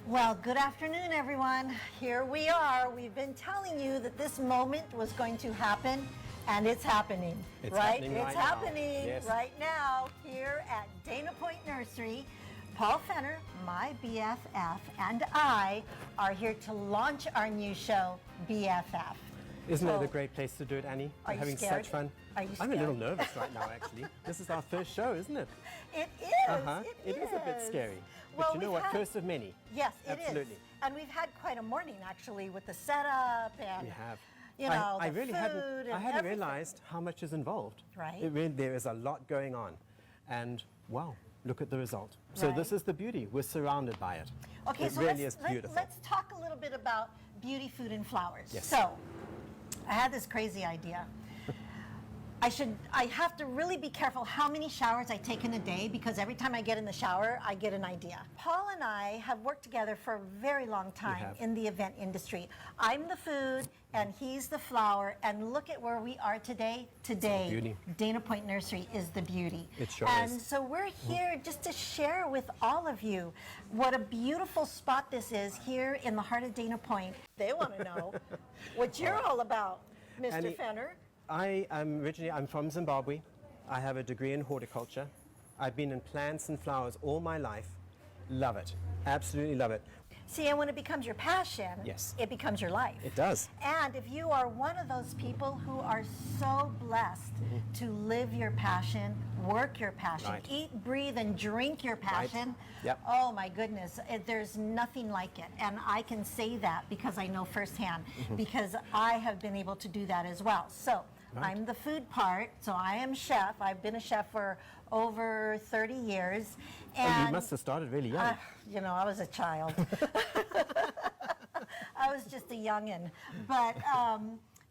Well, good afternoon, everyone. Here we are. We've been telling you that this moment was going to happen, and it's happening. It's right? happening It's right now. happening Yes. right now here at Dana Point Nursery. Paul Fenner, my BFF, and I are here to launch our new show, BFF. Isn't it a great place to do it, Annie? Are We're you having scared? such fun. Are you I'm a little scared? nervous right now, actually. This is our first show, isn't it? It is. It is a bit scary. Well, But you know what? First of many. Yes, it Absolutely. is. And we've had quite a morning, actually, with the setup and, We have. you know, I the really food hadn't. and I hadn't everything. realized how much is involved. Right. There is a lot going on, and wow, look at the result. So Right. this is the beauty. We're surrounded by it. Okay, it so really is beautiful. let's talk a little bit about beauty, food, and flowers. Yes. So, I had this crazy idea. I have to really be careful how many showers I take in a day, because every time I get in the shower, I get an idea. Paul and I have worked together for a very long time have. in the event industry. I'm the food and he's the flower, and look at where we are today. Today, beauty. Dana Point Nursery is the beauty. It sure and is. so we're here just to share with all of you what a beautiful spot this is here in the heart of Dana Point. They want to know what you're all about, Mr. Annie, Fenner. I'm from Zimbabwe. I have a degree in horticulture. I've been in plants and flowers all my life. Love it. Absolutely love it. See, and when it becomes your passion, Yes. it becomes your life. It does. And if you are one of those people who are so blessed to live your passion, work your passion, Right. eat, breathe, and drink your passion, Yep. oh my goodness, there's nothing like it. And I can say that because I know firsthand, because I have been able to do that as well. So Right. I'm the food part, so I am chef. I've been a chef for over 30 years. And you must have started really young. You know, I was a child. I was just a youngin'. But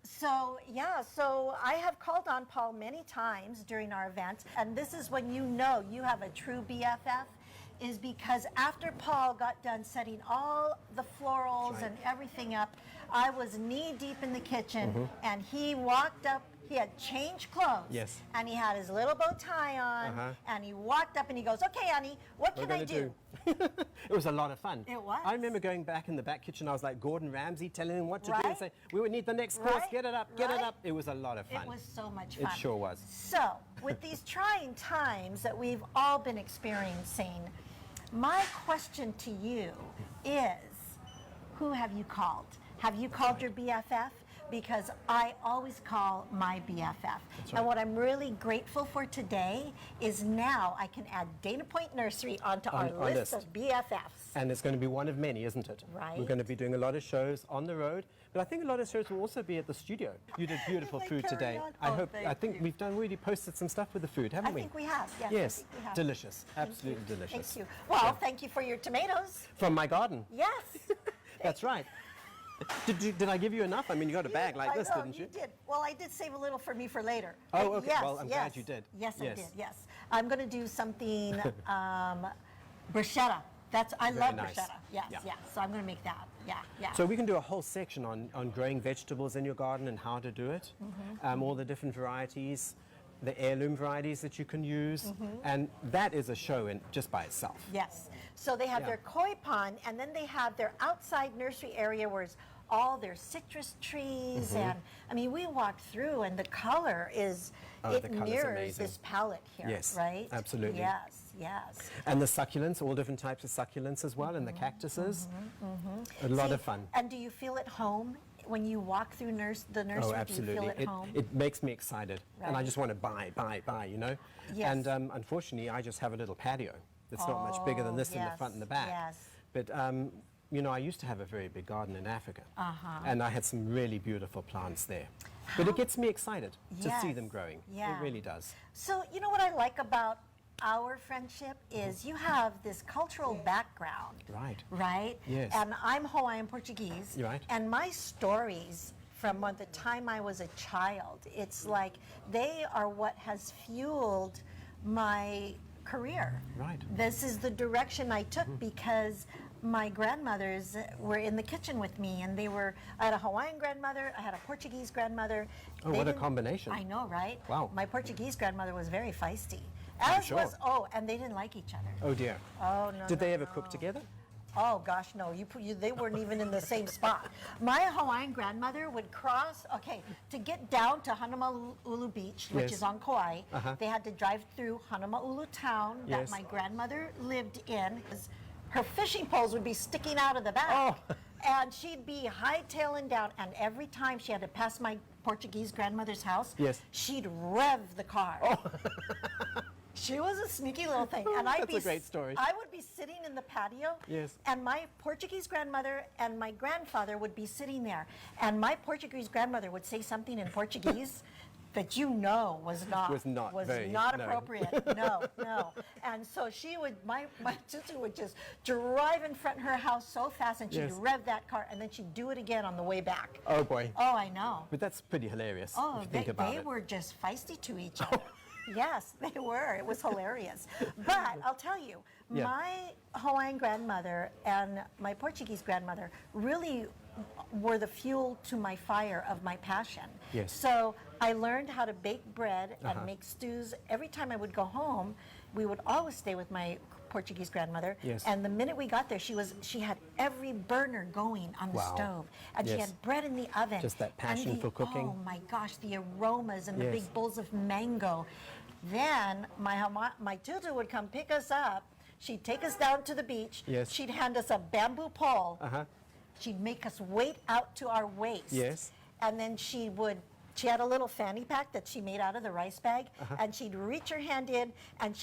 so I have called on Paul many times during our event, and this is when you know you have a true BFF, is because after Paul got done setting all the florals Right. and everything up, I was knee deep in the kitchen, and he walked up. He had changed clothes, Yes. and he had his little bow tie on, and he walked up and he goes, "Okay, Annie, what can I do?" It was a lot of fun. It was. I remember going back in the back kitchen. I was like Gordon Ramsay, telling him what to do and Right. say, "We would need the next course. Right. Get it up, get it Right. up." It was a lot of fun. It was so much fun. It sure was. So, with these trying times that we've all been experiencing, my question to you is, who have you called? Have you called your BFF? Because I always call my BFF. That's And right. what I'm really grateful for today is now I can add Dana Point Nursery onto our On list list. of BFFs. And it's going to be one of many, isn't it? Right. We're going to be doing a lot of shows on the road, but I think a lot of shows will also be at the studio. You did beautiful Like food carry today. on. I Oh, hope. thank I think you. we've done really posted some stuff with the food, haven't I we? think we have, yes. Yes. I think we have. Delicious. Thank Absolutely you. delicious. Thank you. Well, thank you for your tomatoes. From my garden. Yes. That's right. Did I give you enough? I mean, you got a bag like I this, know, didn't you? You did. Well, I did save a little for me for later. Oh, But okay. Yes, Well, I'm yes. glad you did. Yes, I Yes. did. Yes, I'm going to do something bruschetta. I love nice. bruschetta. Yes, Yeah. yes. So I'm going to make that. Yeah, yeah. So we can do a whole section on growing vegetables in your garden and how to do it, all the different varieties, the heirloom varieties that you can use, and that is a show in just by itself. Yes. So they have Yeah. their koi pond, and then they have their outside nursery area where it's all their citrus trees, and I mean, we walked through, and the color is Oh, the color's mirrors amazing. this palette here, Yes, right? absolutely. Yes, yes. And the succulents, all different types of succulents as well, and the cactuses. A lot of fun. And do you feel at home when you walk through the nursery? Oh, Do you absolutely. feel at home? It makes me excited. And I Right. just want to buy, you know? Yes. And unfortunately, I just have a little patio. It's not much bigger than this in the yes, front and the back. yes. But, you know, I used to have a very big garden in Africa. And I had some really beautiful plants there. But it gets me excited to see Yes, them growing. yeah. It really does. So, you know what I like about our friendship is you have this cultural background. Right. Right? Yes. And I'm Hawaiian Portuguese. You're right. And my stories from the time I was a child, it's like they are what has fueled my career. Right. This is the direction I took because my grandmothers were in the kitchen with me, and I had a Hawaiian grandmother, I had a Portuguese grandmother. Oh, They what a didn't- combination. I know, right? Wow. My Portuguese grandmother was very feisty. I'm As sure. was, and they didn't like each other. Oh dear. Oh, no. Did they no, ever no. cook together? Oh gosh, no, they weren't even in the same spot. My Hawaiian grandmother would cross, to get down to Honolulu Beach, which Yes. is on Kauai, they had to drive through Honolulu town that Yes. my grandmother lived in. Her fishing poles would be sticking out of the back. Oh. And she'd be hightailing down, and every time she had to pass my Portuguese grandmother's house, Yes. she'd rev the car. Oh. She was a sneaky little thing, and That's a great story. I would be sitting in the patio, Yes. and my Portuguese grandmother and my grandfather would be sitting there, and my Portuguese grandmother would say something in Portuguese that was not no. appropriate. No. And so my sister would just drive in front of her house so fast, and she'd Yes. rev that car, and then she'd do it again on the way back. Oh boy. Oh, I know. But that's pretty hilarious. Oh, if you think about they it. were just feisty to each other. Yes, they were. It was hilarious. But I'll tell you, Yeah. my Hawaiian grandmother and my Portuguese grandmother really were the fuel to my fire of my passion. Yes. So I learned how to bake bread Uh-huh. and make stews. Every time I would go home, we would always stay with my Portuguese grandmother. Yes. And the minute we got there, she had every burner going on the Wow. stove. And she Yes. had bread in the oven. Just that And passion for cooking. Oh my gosh, the aromas and the Yes. big bowls of mango. Then my tutu would come pick us up. She'd take us down to the beach. Yes. She'd hand us a bamboo pole. Uh-huh. She'd make us wait out to our waist. Yes. And then she had a little fanny pack that she made out of the rice bag, and she'd reach her hand in, and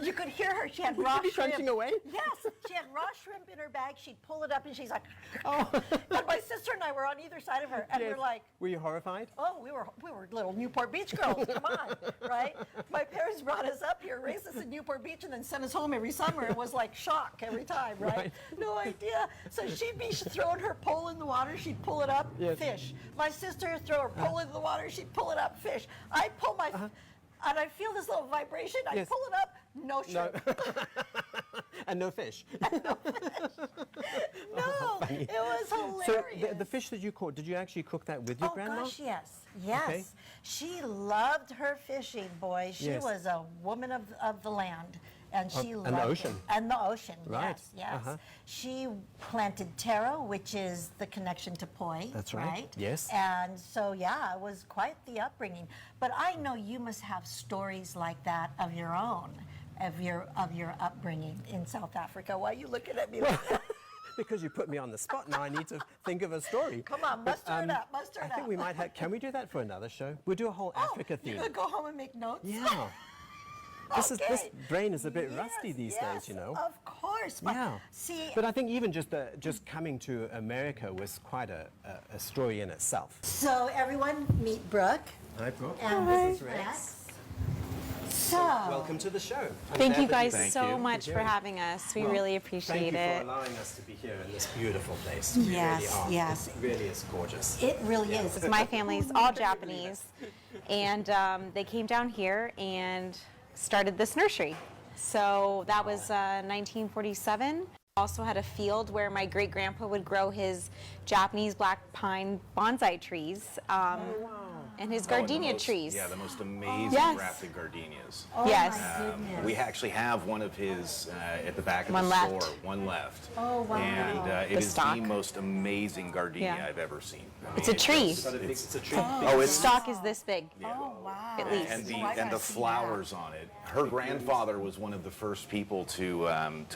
you could hear her. She had raw Would you be shrimp. crunching away? Yes, she had raw shrimp in her bag. She'd pull it up, and she's like, Oh. and my sister and I were on either side of her, and Yes. we're like, Were you horrified? oh, we were little Newport Beach girls. Come on, right? My parents brought us up here, raised us in Newport Beach, and then sent us home every summer. It was like shock every time, right? Right. No idea. So she'd be throwing her pole in the water. She'd pull it up, Yes. fish. My sister would throw her pole in the water. She'd pull it up, fish. I'd pull my, and I'd feel this little vibration. I'd Yes. pull it up, no shrimp. And no fish. No, it was hilarious. So the fish that you caught, did you actually cook that with your Oh grandma? gosh, yes, yes. Okay. She loved her fishing, boy. She Yes. was a woman of the land, and she loved and the it. ocean. And the ocean, Right. yes. Uh-huh. She planted taro, which is the connection to poi. That's right. Yes. And so yeah, it was quite the upbringing. But I know you must have stories like that of your own, of your upbringing in South Africa. Why are you looking at me like that? Because you put me on the spot, now I need to think of a story. Come on, muster it up, muster it I up. think we might have, can we do that for another show? We'll do a whole Africa You're theme. gonna go home and make notes? Yeah. This Okay. brain is a bit rusty Yes, these yes, days, you know. Of course. But Yeah. see, But I think even just coming to America was quite a story in itself. so everyone meet Brooke. Hi, Brooke. And this is Rex. So, Welcome to the show. I'm Thank glad you that guys Thank so you. much for Thank you. having us. We Well, really appreciate Thank you it. for allowing us to be here in this beautiful place. We Yes, really are. yes. It really is gorgeous. it really is. My family's all Japanese, and they came down here and started this nursery. So that was 1947. Also had a field where my great grandpa would grow his Japanese black pine bonsai trees and his gardenia trees. Yeah, the most amazing Yes. grafted gardenias. Oh Yes. my goodness. We actually have one of his at the back of One the left. store. One left. Oh, wow. And it The is stock. the most amazing gardenia Yeah. I've ever seen. I It's mean, a tree. It's a tree. Oh, it's Stock is this big. Oh, wow. At least. and the Oh, I and gotta the see flowers on it. Her grandfather was one of the first people to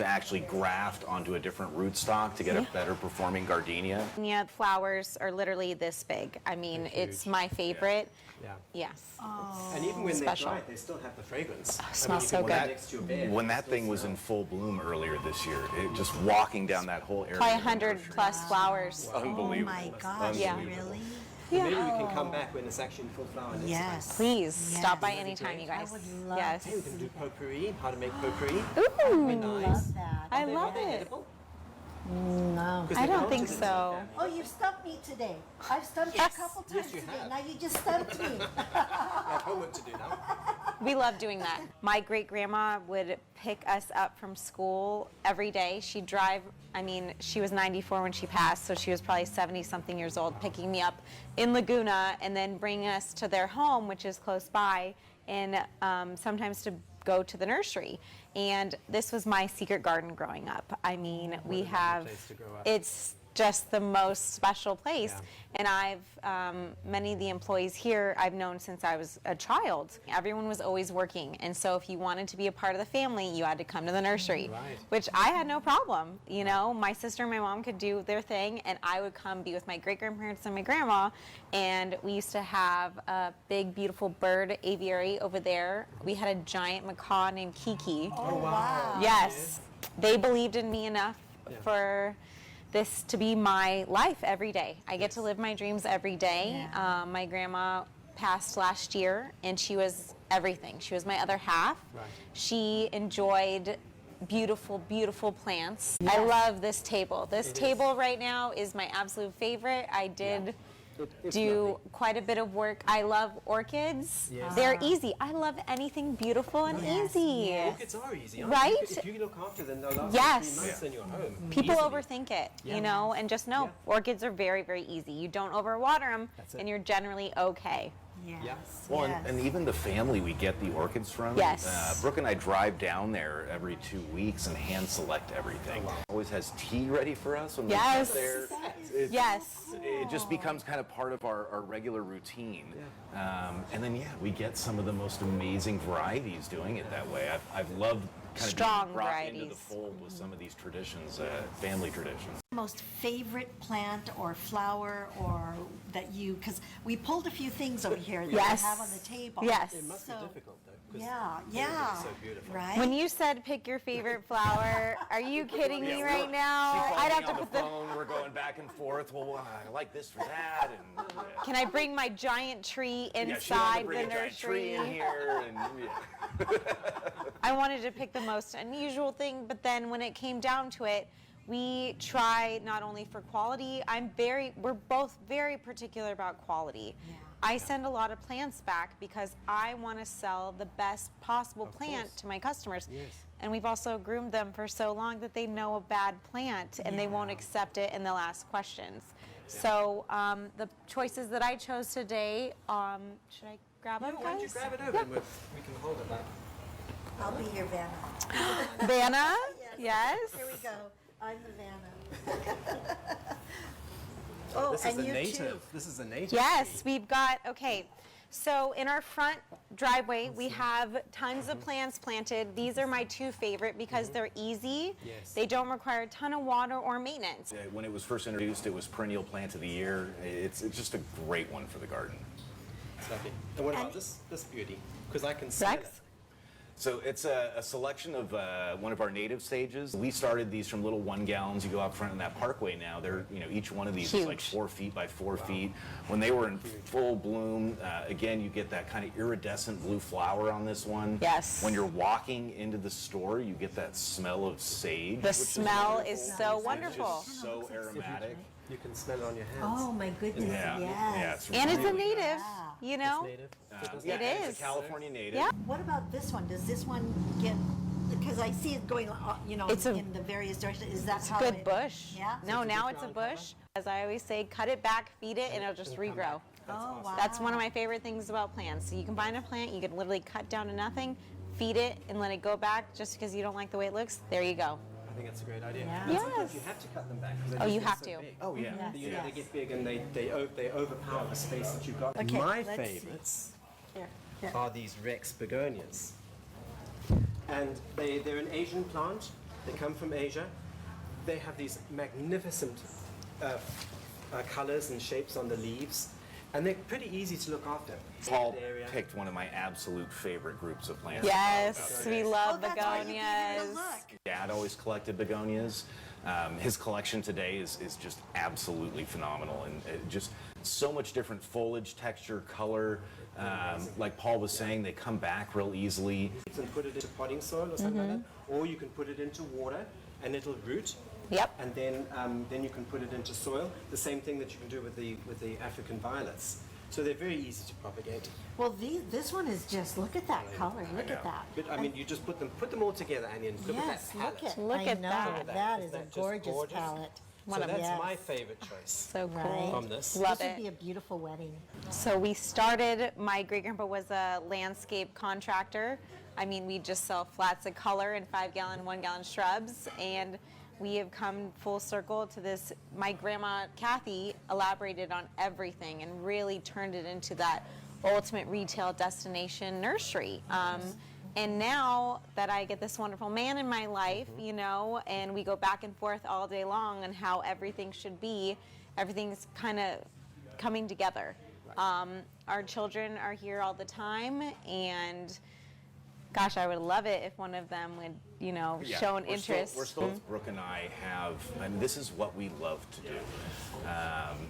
actually graft onto a different rootstock to get a better performing gardenia. Gardenia flowers are literally this big. I mean, it's my favorite. Yeah. Yes. And even when Special. they're dried, they still have the fragrance. smells you so can put it good. next to your bed. When that thing was in full bloom earlier this year, just walking down that whole area. Probably of the 100 nursery. plus flowers. Oh Unbelievable. my gosh, Yeah. really? Maybe we can come back when it's actually in full flower. next time. Yes. Please Yes. stop by anytime, you I guys. would love Yes. Hey, we can do potpourri, how to make potpourri. Ooh, Nice. Love that. I Are love they it. edible? No. 'Cause I they don't belong think to the so. family. Oh, you've stumped me today. I've stumped you Yes. a couple Yes, times you today. have. Now you just stumped me. I have homework to do now. We love doing that. My great grandma would pick us up from school every day. She'd drive, I mean, she was 94 when she passed, so she was probably 70 something years old, picking me up in Laguna and then bringing us to their home, which is close by, and sometimes to go to the nursery. And this was my secret garden growing up. I mean, we have, place to grow up. it's just the most special place. Yeah. And many of the employees here I've known since I was a child. Everyone was always working. And so if you wanted to be a part of the family, you had to come to the nursery, Right. which I had no problem. You know, my sister and my mom could do their thing, and I would come be with my great-grandparents and my grandma. And we used to have a big, beautiful bird aviary over there. We had a giant macaw named Kiki. Oh, wow. Yes, they believed in me enough Yeah. for this to be my life every day. I get to live my dreams every day. Yeah. My grandma passed last year, and she was everything. She was my other half. Right. She enjoyed beautiful, beautiful plants. I love this table. This table right now is my absolute favorite. I did It's do lovely. quite a bit of work. I love orchids. Yes. They're easy. I love anything beautiful and Yes, easy. yes. Orchids are easy, aren't Right? they? If you look after them, they'll last Yes. 3 months in your home. People easily. overthink it, Yeah. you know, and just know Yeah. orchids are very, very easy. You don't overwater them, That's it. and you're generally okay. Yes. Well, yes. and even the family we get the orchids from. Yes. Brooke and I drive down there every 2 weeks and hand select everything. Always has tea ready for us when Yes. we get there. It's- Yes. It just becomes kind of part of our regular routine. And then, yeah, we get some of the most amazing varieties doing it that way. I've loved kind of Strong being brought into the varieties. fold with some of these traditions, family traditions. Most favorite plant or flower or that you, because we pulled a few things over here that Yes. I have on the table. Yes. It must So- be difficult, though. 'Cause Yeah, they're yeah. so beautiful. Right? When you said pick your favorite flower, are you kidding me right now? She called I'd me have to on put the the. phone. We're going back and forth. Well, I like this for that, and Can I bring my giant tree yeah, she wanted to inside bring the a giant tree in nursery? here, and yeah. I wanted to pick the most unusual thing, but then when it came down to it, we try not only for quality. We're both very particular about quality. Yeah. I send a lot of plants back because I want to sell the best possible plant course. to my customers. Yes. And we've also groomed them for so long that they know a bad plant and they won't accept it and they'll ask questions. So the choices that I chose today, should I grab Yeah, them, why don't you guys? grab it over and we can hold it back. I'll be your Vanna. Vanna, yes. Here we go. I'm the Vanna. Oh, This is and a you native. too. This is a native. Yes, we've got, okay. So in our front driveway, we have tons of plants planted. These are my two favorite because they're easy. Yes. They don't require a ton of water or maintenance. When it was first introduced, it was perennial plant of the year. It's just a great one for the garden. It's lovely. And what about this beauty? Because I can smell Rex? it. So it's a selection of one of our native stages. We started these from little 1 gallons. You go out front in that parkway now. They're, each one of these is like Huge. 4 feet by 4 feet. When they were in full bloom, again, you get that kind of iridescent blue flower on this one. Yes. When you're walking into the store, you get that smell of sage. The which is smell wonderful. is so It's wonderful. just so aromatic. You can smell it on your hands. Oh my goodness, Yeah, yes. yeah, it's And it's a really native, nice. you It's know? native. Yeah, It and is. It's a California native. Yeah. What about this one? Does this one get, because I see it going, It's a- in the various directions. Is that how Good it? bush. Yeah? No, it's a now big it's a round bush. As I always say, cut it back, feed it, and it'll just It'll come regrow. back. That's Oh, awesome. wow. That's one of my favorite things about plants. So you can find a plant, you can literally cut down to nothing, feed it, and let it go back just because you don't like the way it looks. There you go. I think that's a great idea. Yeah. And sometimes Yes. you have to cut them back. 'Cause they Oh, just you get have so to. big. Oh, yeah. Yes, They yes. get big and they overpower the space that you've got. Okay, My let's see. favorites Here, here. are these Rex begonias. And they're an Asian plant. They come from Asia. They have these magnificent colors and shapes on the leaves. And they're pretty easy to look after. Paul Shaded area. picked one of my absolute favorite groups of plants. Yes, we love Oh, that's why you gave it a begonias. look. Dad always collected begonias. His collection today is just absolutely phenomenal, and just so much different foliage, texture, color. Like Paul was saying, they come back real easily. And put it into potting soil or something like that. Or you can put it into water and it'll root. Yep. And then you can put it into soil. The same thing that you can do with the African violets. So they're very easy to propagate. Well, this one is just, look at that color. Look at that. But I mean, you just put them all together, Annie, and look Yes, at that look palette. at, Look I at know, that. that Isn't is a that just gorgeous gorgeous? palette. So that's Yes. my favorite choice. So cool. From this. Love This would it. be a beautiful wedding. So we started, my great-grandpa was a landscape contractor. I mean, we just sell flats of color and 5-gallon, 1-gallon shrubs, and we have come full circle to this. My grandma Kathy elaborated on everything and really turned it into that ultimate retail destination nursery. And now that I get this wonderful man in my life, you know, and we go back and forth all day long on how everything should be, everything's kind of coming together. Our children are here all the time, and gosh, I would love it if one of them would, you know, show an interest. We're still, Brooke and I have, I mean, this is what we love to do.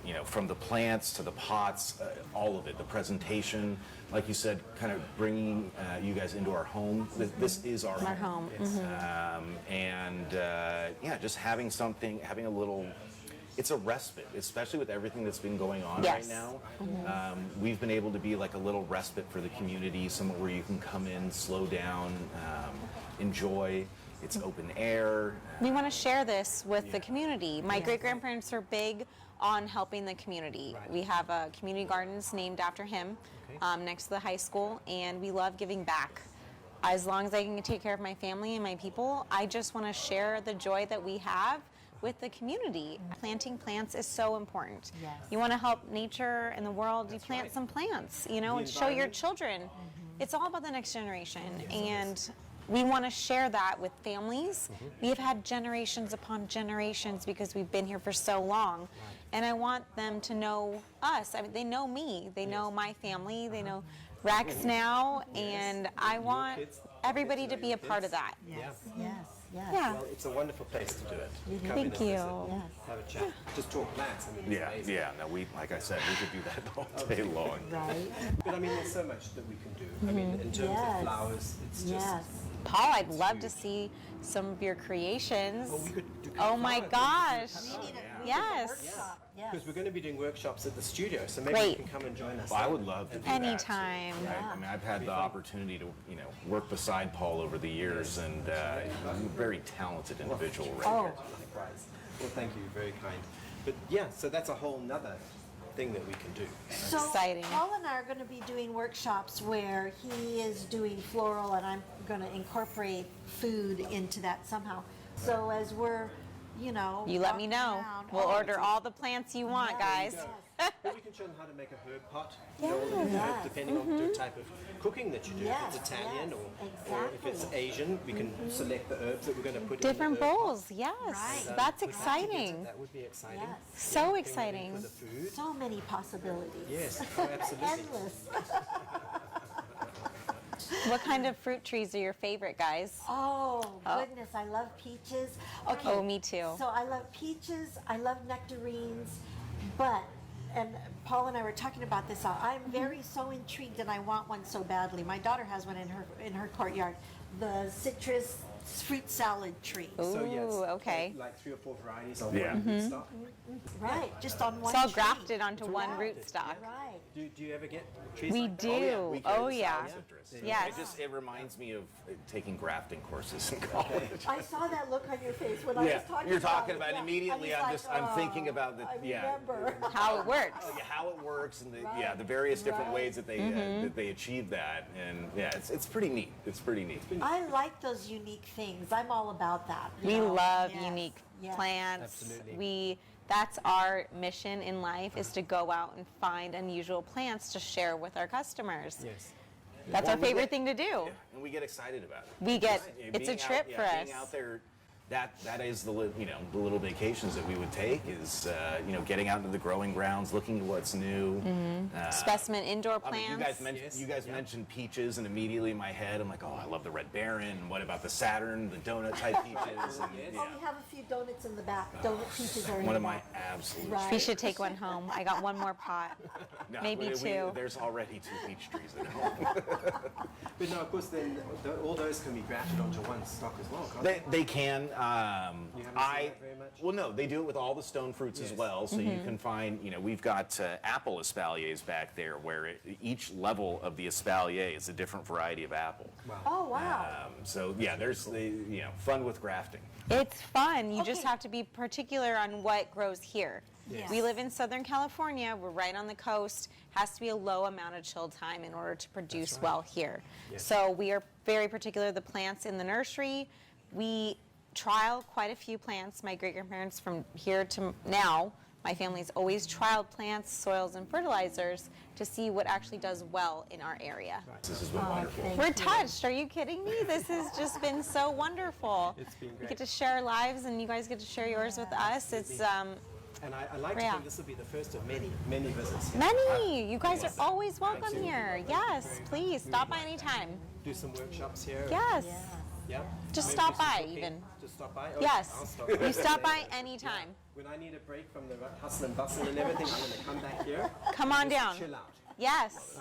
You know, from the plants to the pots, all of it, the presentation, like you said, kind of bringing you guys into our home. This is our home. Yeah, just having something, having a little, it's a respite, especially with everything that's been going on right now. We've been able to be like a little respite for the community, somewhere where you can come in, slow down, enjoy. It's open air. We want to share this with the community. My great-grandparents are big on helping the community. We have a community gardens named after him next to the high school, and we love giving back. As long as I can take care of my family and my people, I just want to share the joy that we have with the community. Planting plants is so important. You want to help nature and the world, you plant some plants, you know, and show your children. It's all about the next generation, and we want to share that with families. We have had generations upon generations because we've been here for so long, and I want them to know us. I mean, they know me, they know my family, they know Rex now, and I want everybody to be a part of that. Yeah. Well, it's a wonderful place to do it. Come Thank in you. and visit, have a chat, just talk plants. I mean, it's amazing. No, we, like I said, we could do that all day long. But I mean, there's so much that we can do. I mean, in terms of flowers, it's just. Paul, I'd love to see some of your creations. Oh, we could do Oh my gosh. Yes. Because we're going to be doing workshops at the studio, so maybe you can come and join us. Well, I would love to do Anytime. that. I mean, I've had the opportunity to, you know, work beside Paul over the years, and he's a very talented individual. Likewise. Well, thank you, very kind. But yeah, so that's a whole nother thing that we can do. So Exciting. Paul and I are going to be doing workshops where he is doing floral and I'm going to incorporate food into that somehow. So as we're, you know, You let me walking know. around, We'll order all the plants you want, guys. But we can show them how to make a herb pot, you know, all the different herbs, depending on the type of cooking that you do. If it's Italian or if it's Asian, we can select the herbs that we're going to put Different in the herb pot. bowls, yes. That's exciting. That would be exciting. So Putting exciting. that in for the food. So many possibilities. Yes, oh, absolutely. Endless. What kind of fruit trees are your favorite, guys? Oh, goodness, I love peaches. Okay. Oh, me too. So I love peaches, I love nectarines, but, and Paul and I were talking about this, I'm very so intrigued and I want one so badly. My daughter has one in her courtyard, the citrus fruit salad tree. So yes, okay. like 3 or 4 varieties on Yeah. one rootstock. Right, just on one It's all tree. grafted onto one rootstock. Right. Do you ever get trees We like that? do. We can Oh, yeah. citrus. Yes. It reminds me of taking grafting courses in college. I saw that look on your face when I was talking You're about talking it. about it Yeah. immediately. And he's I'm like, thinking about the I remember. How it works. how it works and the various different ways that they achieve that, and it's pretty neat. It's pretty neat. I like those unique things. I'm all about that. you We know? love Yes, unique yes. plants. Absolutely. That's our mission in life, is to go out and find unusual plants to share with our customers. Yes. That's our favorite thing to do. Yeah, and we get excited about it. We get, Yeah, it's a being trip for us. Being out there, that is the the little vacations that we would take is getting out into the growing grounds, looking at what's new. Specimen indoor I mean, plants. you guys mentioned peaches, and immediately in my head, I'm like, oh, I love the Red Baron. And what about the Saturn, the donut type peaches? And, Oh, we have a few donuts in the back. Donut peaches are in one the of my back. absolute. Right. We should take one home. I got one more pot. No, Maybe two. There's already 2 peach trees at home. But no, of course, then all those can be grafted onto one stock as well, can't they? They can. that very much? Well, no, they do it with all the stone fruits as Yes. well. So you can find, we've got apple espaliers back there where each level of the espalier is a different variety of apple. Oh, wow. So yeah, there's fun with grafting. It's fun. You just Okay. have to be particular on what grows here. Yes. We live in Southern California. We're right on the coast. Has to be a low amount of chill time in order to produce well here. So we are very particular. The plants in the nursery, we trial quite a few plants. My great-grandparents from here to now, my family's always trialed plants, soils, and fertilizers to see what actually does well in our area. This has been wonderful. thank We're touched. Are you kidding me? This has just been so wonderful. It's been We great. get to share our lives, and you guys get to share yours with us. It's And I like to Yeah. think this will be the first of many, many visits here. many. You guys are always welcome here. Yes, please stop by anytime. Do some workshops here. Yes. Yeah. Just Maybe stop some by cooking. even. Just stop by? Okay, Yes. I'll stop You stop by anytime. When I need a break from the hustle and bustle and everything, I'm going to come back here. Come on Just down. Chill out. Yes.